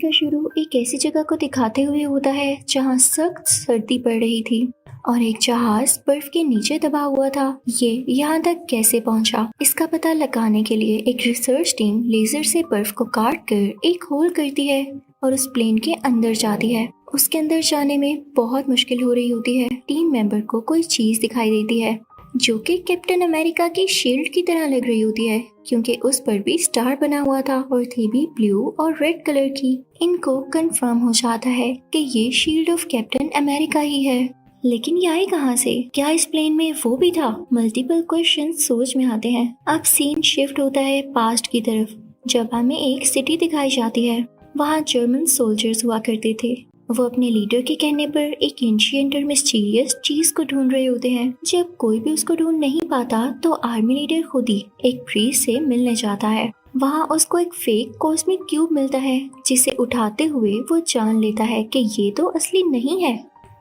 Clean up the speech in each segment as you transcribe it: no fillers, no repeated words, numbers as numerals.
का शुरू एक ऐसी जगह को दिखाते हुए होता है जहाँ सख्त सर्दी पड़ रही थी और एक जहाज बर्फ के नीचे दबा हुआ था। ये यहाँ तक कैसे पहुँचा, इसका पता लगाने के लिए एक रिसर्च टीम लेजर से बर्फ को काट कर एक होल करती है और उस प्लेन के अंदर जाती है। उसके अंदर जाने में बहुत मुश्किल हो रही होती है। टीम मेंबर को कोई चीज दिखाई देती है जो कि कैप्टन अमेरिका की शील्ड की तरह लग रही होती है, क्योंकि उस पर भी स्टार बना हुआ था और थी भी ब्लू और रेड कलर की। इनको कंफर्म हो जाता है कि ये शील्ड ऑफ कैप्टन अमेरिका ही है। लेकिन ये आई कहाँ से? क्या इस प्लेन में वो भी था? मल्टीपल क्वेश्चन सोच में आते हैं। अब सीन शिफ्ट होता है पास्ट की तरफ, जब हमें एक सिटी दिखाई जाती है। वहाँ जर्मन सोल्जर्स हुआ करते थे। वो अपने लीडर के कहने पर एक एंशिएंट और मिस्टीरियस चीज को ढूंढ रहे होते हैं। जब कोई भी उसको ढूंढ नहीं पाता तो आर्मी लीडर खुद ही एक प्रीस्ट से मिलने जाता है। वहाँ उसको एक फेक कॉस्मिक क्यूब मिलता है, जिसे उठाते हुए वो जान लेता है कि ये तो असली नहीं है।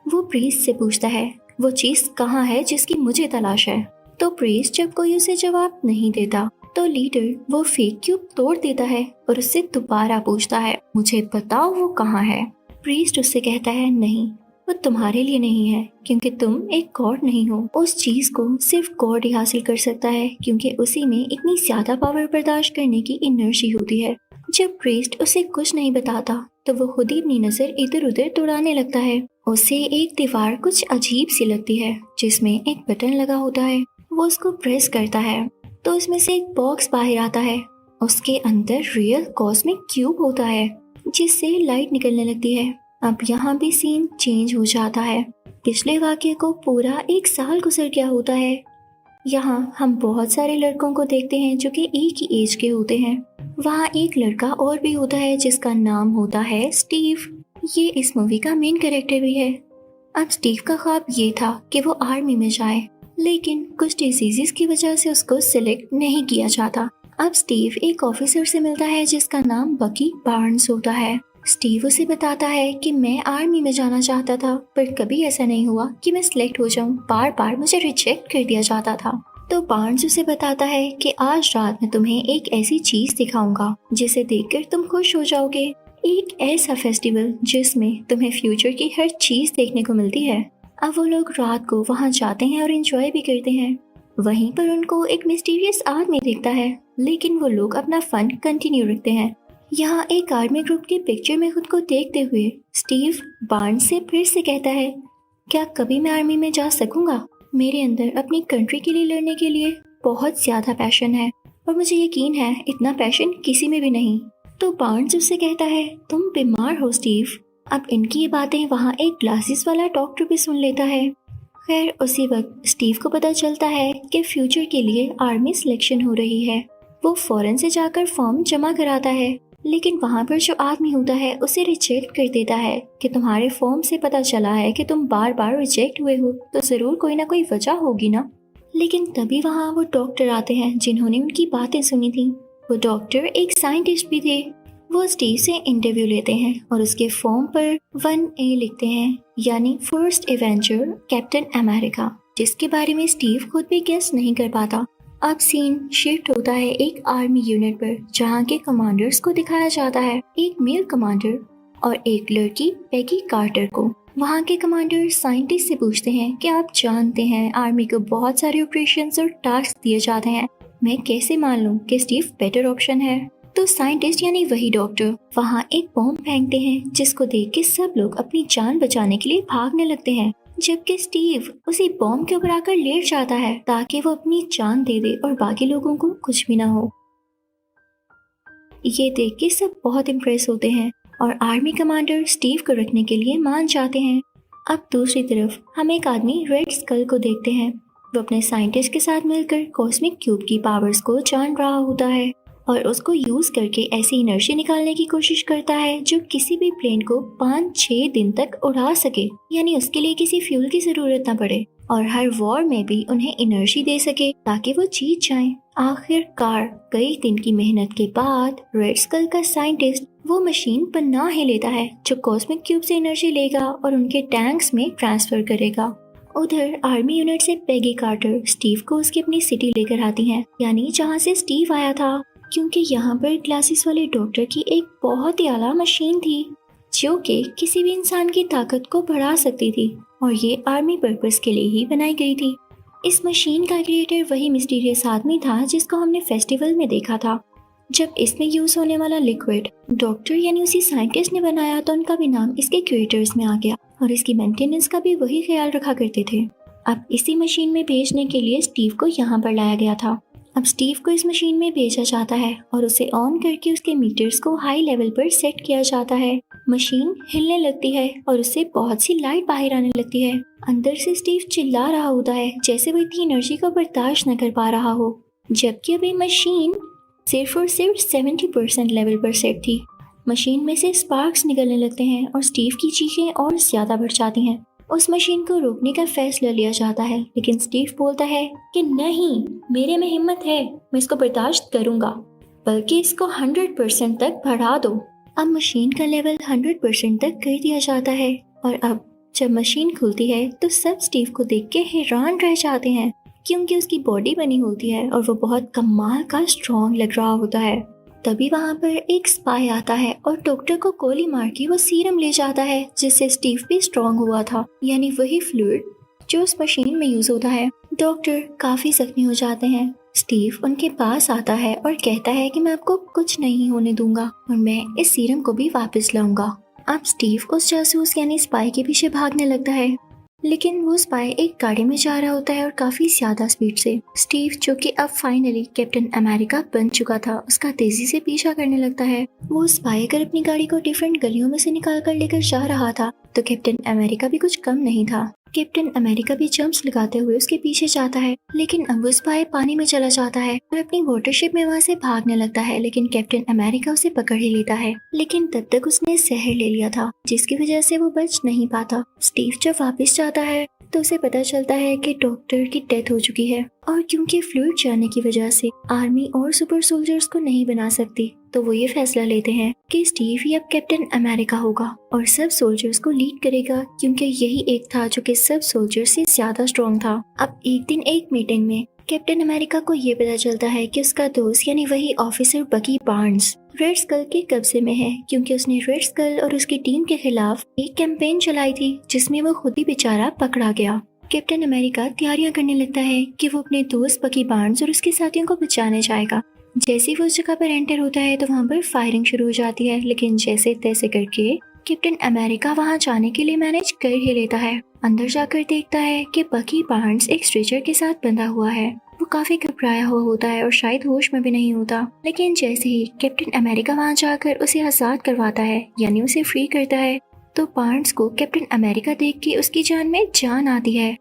वो प्रीस्ट से पूछता है वो चीज कहाँ है जिसकी मुझे तलाश है। तो प्रीस्ट जब कोई उसे जवाब नहीं देता तो लीडर वो फेक क्यूब तोड़ देता है और उससे दोबारा पूछता है मुझे बताओ वो कहाँ है। प्रीस्ट उससे कहता है नहीं, वो तुम्हारे लिए नहीं है, क्योंकि तुम एक गॉड नहीं हो। उस चीज को सिर्फ गॉड ही हासिल कर सकता है, क्योंकि उसी में इतनी ज्यादा पावर बर्दाश्त करने की एनर्जी होती है। जब प्रीस्ट उसे कुछ नहीं बताता तो वो खुद ही अपनी नजर इधर उधर दौड़ाने लगता है। उसे एक दीवार कुछ अजीब सी लगती है जिसमें एक बटन लगा होता है। वो उसको प्रेस करता है तो उसमें से एक बॉक्स बाहर आता है। उसके अंदर रियल कॉस्मिक क्यूब होता है जिससे लाइट निकलने लगती है। अब यहाँ भी सीन चेंज हो जाता है। पिछले वाक्य को पूरा एक साल गुजर गया होता है। यहाँ हम बहुत सारे लड़कों को देखते हैं जो कि एक ही एज के होते हैं। वहाँ एक लड़का और भी होता है जिसका नाम होता है स्टीव। ये इस मूवी का मेन कैरेक्टर भी है। अब स्टीव का ख्वाब ये था कि वो आर्मी में जाए, लेकिन कुछ डिजीजेस की वजह से उसको सिलेक्ट नहीं किया जाता। अब स्टीव एक ऑफिसर से मिलता है जिसका नाम बकी बार्न्स होता है। स्टीव उसे बताता है कि मैं आर्मी में जाना चाहता था, पर कभी ऐसा नहीं हुआ कि मैं सिलेक्ट हो जाऊं। बार बार मुझे रिजेक्ट कर दिया जाता था। तो बार्न्स उसे बताता है कि आज रात में तुम्हें एक ऐसी चीज दिखाऊंगा जिसे देखकर तुम खुश हो जाओगे। एक ऐसा फेस्टिवल जिसमें तुम्हें फ्यूचर की हर चीज देखने को मिलती है। अब वो लोग रात को वहाँ जाते हैं और एंजॉय भी करते हैं। वहीं पर उनको एक मिस्टीरियस आदमी दिखता है, लेकिन वो लोग अपना फन कंटिन्यू रखते हैं। यहाँ एक आर्मी ग्रुप की पिक्चर में खुद को देखते हुए स्टीव बार्न्स से फिर से कहता है क्या कभी मैं आर्मी में जा सकूंगा? मेरे अंदर अपनी कंट्री के लिए लड़ने के लिए बहुत ज्यादा पैशन है और मुझे यकीन है इतना पैशन किसी में भी नहीं। तो बार्न्स उससे कहता है तुम बीमार हो स्टीव। अब इनकी ये बातें वहाँ एक ग्लासेस वाला डॉक्टर भी सुन लेता है। खैर उसी वक्त स्टीव को पता चलता है कि फ्यूचर के लिए आर्मी सिलेक्शन हो रही है। वो फौरन से जाकर फॉर्म जमा कराता है, लेकिन वहाँ पर जो आदमी होता है उसे रिजेक्ट कर देता है कि तुम्हारे फॉर्म से पता चला है कि तुम बार बार रिजेक्ट हुए हो, तो जरूर कोई ना कोई वजह होगी ना। लेकिन तभी वहाँ वो डॉक्टर आते हैं जिन्होंने उनकी बातें सुनी थी। वो डॉक्टर एक साइंटिस्ट भी थे। वो स्टीव से इंटरव्यू लेते हैं और उसके फॉर्म पर 1A लिखते हैं, यानी फर्स्ट एवेंजर कैप्टन अमेरिका, जिसके बारे में स्टीव खुद भी गेस नहीं कर पाता। अब सीन शिफ्ट होता है एक आर्मी यूनिट पर, जहाँ के कमांडर्स को दिखाया जाता है, एक मेल कमांडर और एक लड़की पैगी कार्टर को। वहाँ के कमांडर साइंटिस्ट से पूछते हैं कि आप जानते हैं आर्मी को बहुत सारे ऑपरेशंस और टास्क दिए जाते हैं, मैं कैसे मान लूं कि स्टीव बेटर ऑप्शन है? तो साइंटिस्ट यानी वही डॉक्टर वहाँ एक बॉम्ब फेंकते हैं, जिसको देख के सब लोग अपनी जान बचाने के लिए भागने लगते हैं, जबकि स्टीव उसी बॉम्ब के ऊपर आकर लेट जाता है ताकि वो अपनी जान दे दे और बाकी लोगों को कुछ भी ना हो। ये देख के सब बहुत इम्प्रेस होते हैं और आर्मी कमांडर स्टीव को रखने के लिए मान जाते हैं। अब दूसरी तरफ हम एक आदमी रेड स्कल को देखते हैं। वो अपने साइंटिस्ट के साथ मिलकर कॉस्मिक क्यूब की पावर्स को जान रहा होता है और उसको यूज करके ऐसी एनर्जी निकालने की कोशिश करता है जो किसी भी प्लेन को 5-6 दिन तक उड़ा सके, यानी उसके लिए किसी फ्यूल की जरूरत न पड़े और हर वॉर में भी उन्हें एनर्जी दे सके ताकि वो जीत जाएं। आखिरकार कई दिन की मेहनत के बाद रेड स्कल का साइंटिस्ट वो मशीन बना ही लेता है जो कॉस्मिक क्यूब से एनर्जी लेगा और उनके टैंक्स में ट्रांसफर करेगा। उधर आर्मी यूनिट से पैगी कार्टर स्टीव को उसकी अपनी सिटी लेकर आती हैं, यानी जहाँ से स्टीव आया था। क्योंकि यहाँ पर ग्लासेस वाले डॉक्टर की एक बहुत ही आला मशीन थी जो कि किसी भी इंसान की ताकत को बढ़ा सकती थी और ये आर्मी पर्पस के लिए ही बनाई गई थी। इस मशीन का क्रिएटर वही मिस्टीरियस आदमी था जिसको हमने फेस्टिवल में देखा था। जब इसमें यूज होने वाला लिक्विड डॉक्टर यानी उसी साइंटिस्ट ने बनाया तो उनका भी नाम इसके क्रिएटर्स में आ गया और इसकी मेंटेनेंस का भी वही ख्याल रखा करते थे। अब इसी मशीन में भेजने के लिए स्टीव को यहाँ पर लाया गया था। अब स्टीव को इस मशीन में भेजा जाता है और उसे ऑन करके उसके मीटर्स को हाई लेवल पर सेट किया जाता है। मशीन हिलने लगती है और उससे बहुत सी लाइट बाहर आने लगती है। अंदर से स्टीव चिल्ला रहा होता है जैसे वो इतनी एनर्जी को बर्दाश्त न कर पा रहा हो, जबकि अभी मशीन सिर्फ और सिर्फ 70% लेवल पर सेट थी। मशीन में से स्पार्क्स निकलने लगते हैं और स्टीव की चीखें और ज्यादा बढ़ जाती हैं। उस मशीन को रोकने का फैसला लिया जाता है, लेकिन स्टीव बोलता है कि नहीं, मेरे में हिम्मत है, मैं इसको बर्दाश्त करूंगा, बल्कि इसको 100% तक बढ़ा दो। अब मशीन का लेवल 100% तक कर दिया जाता है और अब जब मशीन खुलती है तो सब स्टीव को देख के हैरान रह जाते हैं क्योंकि उसकी बॉडी बनी होती है और वो बहुत कमाल का स्ट्रॉन्ग लग रहा होता है। तभी वहाँ पर एक स्पाई आता है और डॉक्टर को गोली मार के वो सीरम ले जाता है जिससे स्टीव भी स्ट्रॉन्ग हुआ था, यानी वही फ्लूइड जो उस मशीन में यूज होता है। डॉक्टर काफी जख्मी हो जाते हैं। स्टीव उनके पास आता है और कहता है कि मैं आपको कुछ नहीं होने दूंगा और मैं इस सीरम को भी वापस लाऊंगा। अब स्टीव उस जासूस यानी स्पाई के पीछे भागने लगता है, लेकिन वो स्पाई एक गाड़ी में जा रहा होता है और काफी ज्यादा स्पीड से। स्टीव जो कि अब फाइनली कैप्टन अमेरिका बन चुका था, उसका तेजी से पीछा करने लगता है। वो स्पाई अगर अपनी गाड़ी को डिफरेंट गलियों में से निकाल कर लेकर जा रहा था तो कैप्टन अमेरिका भी कुछ कम नहीं था। कैप्टन अमेरिका भी जंप्स लगाते हुए उसके पीछे जाता है, लेकिन अब वो स्पाई पानी में चला जाता है और अपनी वाटरशिप में वहाँ से भागने लगता है, लेकिन कैप्टन अमेरिका उसे पकड़ ही लेता है। लेकिन तब तक उसने जहर ले लिया था जिसकी वजह से वो बच नहीं पाता। स्टीव जब वापस जाता है तो उसे पता चलता है कि डॉक्टर की डेथ हो चुकी है और क्योंकि फ्लूइड जाने की वजह से आर्मी और सुपर सोल्जर्स को नहीं बना सकती, तो वो ये फैसला लेते हैं कि स्टीव ही अब कैप्टन अमेरिका होगा और सब सोल्जर्स को लीड करेगा क्योंकि यही एक था जो कि सब सोल्जर्स से ज्यादा स्ट्रॉन्ग था। अब एक दिन एक मीटिंग में कैप्टन अमेरिका को ये पता चलता है कि उसका दोस्त यानी वही ऑफिसर बकी बार्न्स रेड स्कल के कब्जे में है क्योंकि उसने रेड स्कल और उसकी टीम के खिलाफ एक कैंपेन चलाई थी जिसमें वो खुद ही बेचारा पकड़ा गया। कैप्टन अमेरिका तैयारियां करने लगता है कि वो अपने दोस्त बकी बार्न्स और उसके साथियों को बचाने जाएगा। जैसे ही वो उस जगह पर एंटर होता है तो वहाँ पर फायरिंग शुरू हो जाती है, लेकिन जैसे तैसे करके कैप्टन अमेरिका वहाँ जाने के लिए मैनेज कर ही लेता है। अंदर जाकर देखता है कि बकी बार्न्स एक स्ट्रेचर के साथ बंधा हुआ है। वो काफी घबराया हुआ होता है और शायद होश में भी नहीं होता, लेकिन जैसे ही कैप्टन अमेरिका वहाँ जाकर उसे आजाद करवाता है यानी उसे फ्री करता है तो बार्न्स को कैप्टन अमेरिका देख के उसकी जान में जान आती है।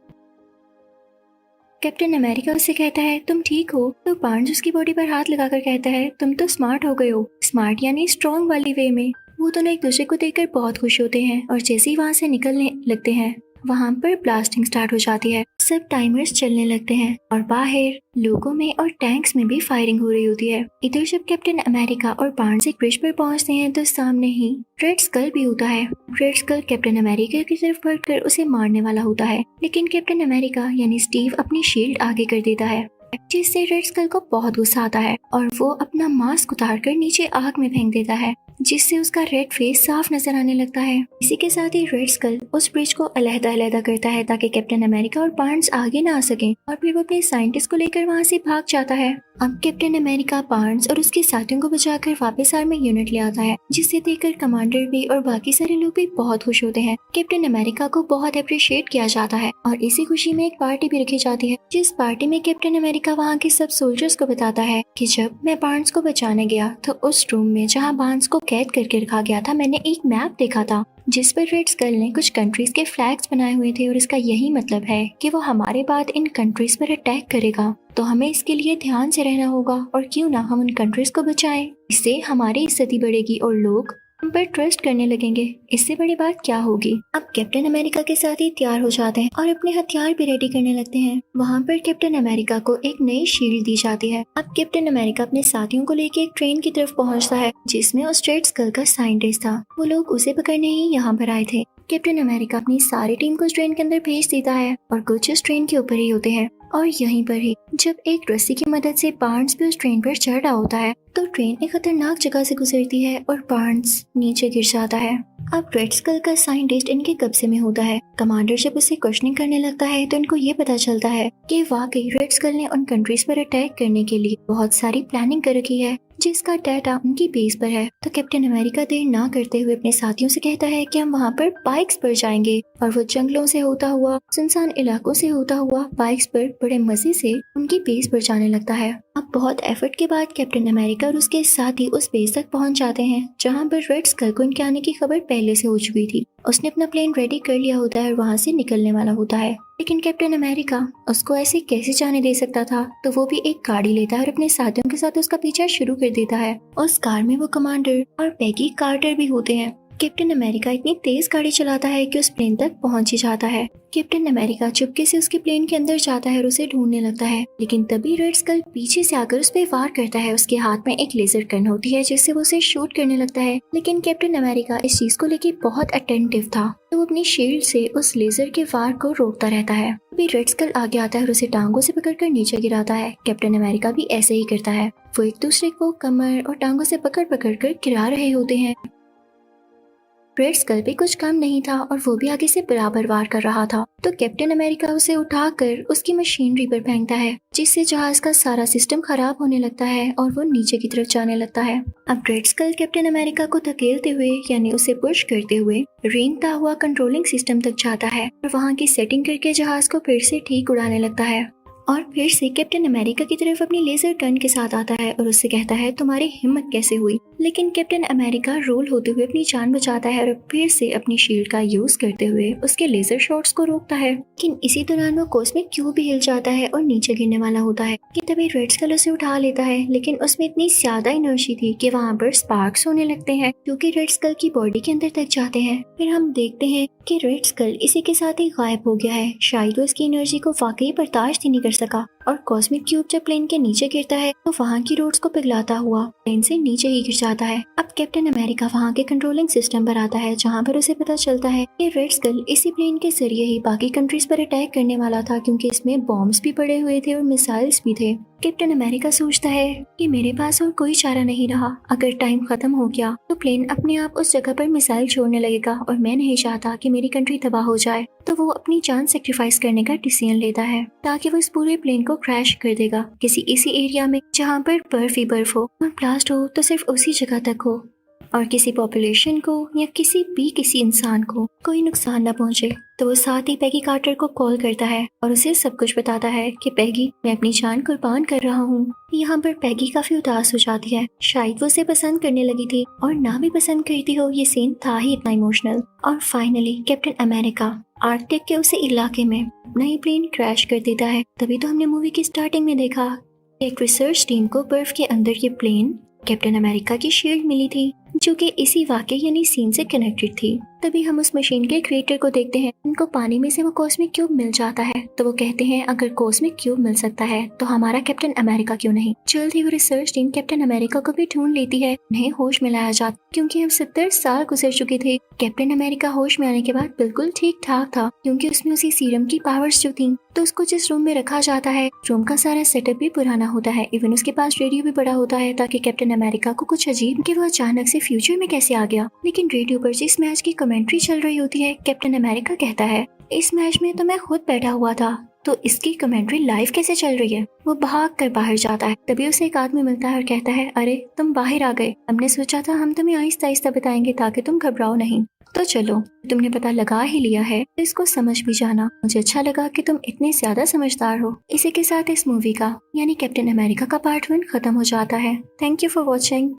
कैप्टन अमेरिका उससे कहता है तुम ठीक हो, तो बार्न्स उसकी बॉडी पर हाथ लगाकर कहता है तुम तो स्मार्ट हो गए हो। स्मार्ट यानी स्ट्रॉन्ग वाली वे में। वो दोनों एक दूसरे को देखकर बहुत खुश होते हैं और जैसे ही वहाँ से निकलने लगते हैं वहाँ पर ब्लास्टिंग स्टार्ट हो जाती है। सब टाइमर्स चलने लगते हैं और बाहर लोगों में और टैंक्स में भी फायरिंग हो रही होती है। इधर जब कैप्टन अमेरिका और बार्न्स एक ब्रिज पर पहुँचते हैं तो सामने ही रेड स्कल भी होता है। रेड स्कल कैप्टन अमेरिका की तरफ बढ़कर उसे मारने वाला होता है, लेकिन कैप्टन अमेरिका यानी स्टीव अपनी शील्ड आगे कर देता है जिससे रेड स्कल को बहुत गुस्सा आता है और वो अपना मास्क उतारकर नीचे आग में फेंक देता है जिससे उसका रेड फेस साफ नजर आने लगता है। इसी के साथ ही रेड स्कल उस ब्रिज को अलग-अलग करता है ताकि कैप्टन अमेरिका और बार्न्स आगे ना आ सकें और फिर वो अपने साइंटिस्ट को लेकर वहाँ से भाग जाता है। अब कैप्टन अमेरिका बार्न्स और उसके साथियों को बचाकर वापस आर्मी यूनिट ले आता है जिसे देखकर कमांडर भी और बाकी सारे लोग भी बहुत खुश होते हैं। कैप्टन अमेरिका को बहुत अप्रिशिएट किया जाता है और इसी खुशी में एक पार्टी भी रखी जाती है जिस पार्टी में कैप्टन अमेरिका वहाँ के सब सोल्जर्स को बताता है कि जब मैं बार्न्स को बचाने गया तो उस रूम में जहाँ बार्न्स को कैद करके रखा गया था मैंने एक मैप देखा था जिस पर रेड स्कल ने कुछ कंट्रीज के फ्लैग्स बनाए हुए थे और इसका यही मतलब है कि वो हमारे बाद इन कंट्रीज पर अटैक करेगा, तो हमें इसके लिए ध्यान से रहना होगा और क्यों ना हम उन कंट्रीज को बचाएं। इससे हमारी इज्जत बढ़ेगी और लोग हम पर ट्रस्ट करने लगेंगे। इससे बड़ी बात क्या होगी। अब कैप्टन अमेरिका के साथ ही तैयार हो जाते हैं और अपने हथियार भी रेडी करने लगते हैं। वहाँ पर कैप्टन अमेरिका को एक नई शील्ड दी जाती है। अब कैप्टन अमेरिका अपने साथियों को लेकर एक ट्रेन की तरफ पहुँचता है जिसमें उस रेड स्कल का साइंटिस्ट था। वो लोग उसे पकड़ने ही यहाँ पर आए थे। कैप्टन अमेरिका अपनी सारी टीम को उस ट्रेन के अंदर भेज देता है और कुछ उस ट्रेन के ऊपर ही होते हैं और यहीं पर ही जब एक रस्सी की मदद से बार्न्स भी उस ट्रेन पर चढ़ रहा होता है तो ट्रेन एक खतरनाक जगह से गुजरती है और बार्न्स नीचे गिर जाता है। अब रेड स्कल का साइंटिस्ट इनके कब्जे में होता है। कमांडर जब उसे क्वेश्चनिंग करने लगता है तो इनको ये पता चलता है कि वाकई रेड स्कल ने उन कंट्रीज पर अटैक करने के लिए बहुत सारी प्लानिंग कर रखी है जिसका डाटा उनकी बेस पर है। तो कैप्टन अमेरिका देर ना करते हुए अपने साथियों से कहता है कि हम वहाँ पर बाइक्स पर जाएंगे और वो जंगलों से होता हुआ सुनसान इलाकों से होता हुआ बाइक्स पर बड़े मजे से उनकी बेस पर जाने लगता है। अब बहुत एफर्ट के बाद कैप्टन अमेरिका और उसके साथी उस बेस तक पहुंच जाते हैं जहां पर रेड स्कल को इनके आने की खबर पहले से हो चुकी थी। उसने अपना प्लेन रेडी कर लिया होता है और वहां से निकलने वाला होता है, लेकिन कैप्टन अमेरिका उसको ऐसे कैसे जाने दे सकता था। तो वो भी एक गाड़ी लेता है और अपने साथियों के साथ उसका पीछा शुरू कर देता है। उस कार में वो कमांडर और पैगी कार्टर भी होते हैं। कैप्टन अमेरिका इतनी तेज गाड़ी चलाता है कि उस प्लेन तक पहुंच ही जाता है। कैप्टन अमेरिका चुपके से उसके प्लेन के अंदर जाता है और उसे ढूंढने लगता है, लेकिन तभी रेड स्कल पीछे से आकर उस पर वार करता है। उसके हाथ में एक लेजर गन होती है जिससे वो उसे शूट करने लगता है, लेकिन कैप्टन अमेरिका इस चीज को लेकर बहुत अटेंटिव था तो वो अपनी शील्ड से उस लेजर के वार को रोकता रहता है। अभी रेड स्कल आगे आता है और उसे टांगों से पकड़कर नीचे गिराता है। कैप्टन अमेरिका भी ऐसे ही करता है। वो एक दूसरे को कमर और टांगों से पकड़ पकड़ कर गिरा रहे होते हैं। रेड स्कल पे कुछ कम नहीं था और वो भी आगे से बराबर वार कर रहा था, तो कैप्टन अमेरिका उसे उठाकर उसकी मशीनरी पर फेंकता है जिससे जहाज का सारा सिस्टम खराब होने लगता है और वो नीचे की तरफ जाने लगता है। अब रेड स्कल कैप्टन अमेरिका को धकेलते हुए यानी उसे पुश करते हुए रेंगता हुआ कंट्रोलिंग सिस्टम तक जाता है और वहाँ की सेटिंग करके जहाज को फिर से ठीक उड़ाने लगता है और फिर से कैप्टन अमेरिका की तरफ अपनी लेजर गन के साथ आता है और उससे कहता है तुम्हारी हिम्मत कैसे हुई। लेकिन कैप्टन अमेरिका रोल होते हुए अपनी जान बचाता है और फिर से अपनी शील्ड का यूज करते हुए उसके लेजर शॉट्स को रोकता है। लेकिन इसी दौरान वो कॉस्मिक क्यूब भी हिल जाता है और नीचे गिरने वाला होता है कि तभी रेड स्कल उसे उठा लेता है, लेकिन उसमें इतनी ज्यादा एनर्जी थी कि वहाँ पर स्पार्क्स होने लगते हैं जो कि रेड स्कल की बॉडी के अंदर तक जाते हैं। फिर हम देखते हैं कि रेड स्कल इसी के साथ ही गायब हो गया है। शायद वो इसकी एनर्जी को वाकई बर्दाश्त ही नहीं कर सका और कॉस्मिक क्यूब जब प्लेन के नीचे गिरता है तो वहाँ की रोड्स को पिघलाता हुआ प्लेन से नीचे ही गिर जाता है। अब कैप्टन अमेरिका वहाँ के कंट्रोलिंग सिस्टम पर आता है जहाँ पर उसे पता चलता है कि रेड स्कल इसी प्लेन के जरिए ही बाकी कंट्रीज पर अटैक करने वाला था, क्योंकि इसमें बॉम्ब्स भी पड़े हुए थे और मिसाइल्स भी थे। कैप्टन अमेरिका सोचता है कि मेरे पास और कोई चारा नहीं रहा, अगर टाइम खत्म हो गया तो प्लेन अपने आप उस जगह पर मिसाइल छोड़ने लगेगा और मैं नहीं चाहता कि मेरी कंट्री तबाह हो जाए। तो वो अपनी जान सेक्रीफाइस करने का डिसीजन लेता है ताकि वो इस पूरे प्लेन को क्रैश कर देगा किसी ऐसी एरिया में जहाँ पर बर्फ ही बर्फ हो और ब्लास्ट हो तो सिर्फ उसी जगह तक हो और किसी पॉपुलेशन को या किसी इंसान को कोई नुकसान न पहुंचे। तो वो साथ ही पैगी कार्टर को कॉल करता है और उसे सब कुछ बताता है कि पैगी, मैं अपनी जान कुर्बान कर रहा हूँ। यहाँ पर पैगी काफी उदास हो जाती है, शायद वो उसे पसंद करने लगी थी और ना भी पसंद करती हो, ये सीन था ही इतना इमोशनल। और फाइनली कैप्टन अमेरिका आर्कटिक के उसी इलाके में अपना ही प्लेन क्रैश कर देता है। तभी तो हमने मूवी की स्टार्टिंग में देखा एक रिसर्च टीम को बर्फ के अंदर ये प्लेन कैप्टन अमेरिका की शील्ड मिली थी जो कि इसी वाकये यानी सीन से कनेक्टेड थी। तभी हम उस मशीन के क्रिएटर को देखते हैं, उनको पानी में से वो कॉस्मिक क्यूब मिल जाता है। तो वो कहते हैं अगर कॉस्मिक क्यूब मिल सकता है तो हमारा कैप्टन अमेरिका क्यों नहीं। जल्द ही वो रिसर्च टीम कैप्टन अमेरिका को भी ढूंढ लेती है, उन्हें होश में लाया जाता क्योंकि अब 70 साल गुजर चुके थे। कैप्टन अमेरिका होश में आने के बाद बिल्कुल ठीक ठाक था क्योंकि उसमें उसी सीरम की पावर्स जो थी। तो उसको जिस रूम में रखा जाता है रूम का सारा सेटअप भी पुराना होता है, इवन उसके पास रेडियो भी बड़ा होता है ताकि कैप्टन अमेरिका को कुछ अजीब कि वो अचानक से फ्यूचर में कैसे आ गया। लेकिन रेडियो पर जिस मैच की कमेंट्री चल रही होती है कैप्टन अमेरिका कहता है इस मैच में तो मैं खुद बैठा हुआ था, तो इसकी कमेंट्री लाइव कैसे चल रही है। वो भाग कर बाहर जाता है, तभी उसे एक आदमी मिलता है और कहता है अरे तुम बाहर आ गए, हमने सोचा था हम तुम्हें आहिस्ता आहिस्ता बताएंगे ताकि तुम घबराओ नहीं। तो चलो तुमने पता लगा ही लिया है तो इसको समझ भी जाना। मुझे अच्छा लगा कि तुम इतने ज्यादा समझदार हो। इसी के साथ इस मूवी का यानी कैप्टन अमेरिका का पार्ट 1 खत्म हो जाता है। Thank you for watching.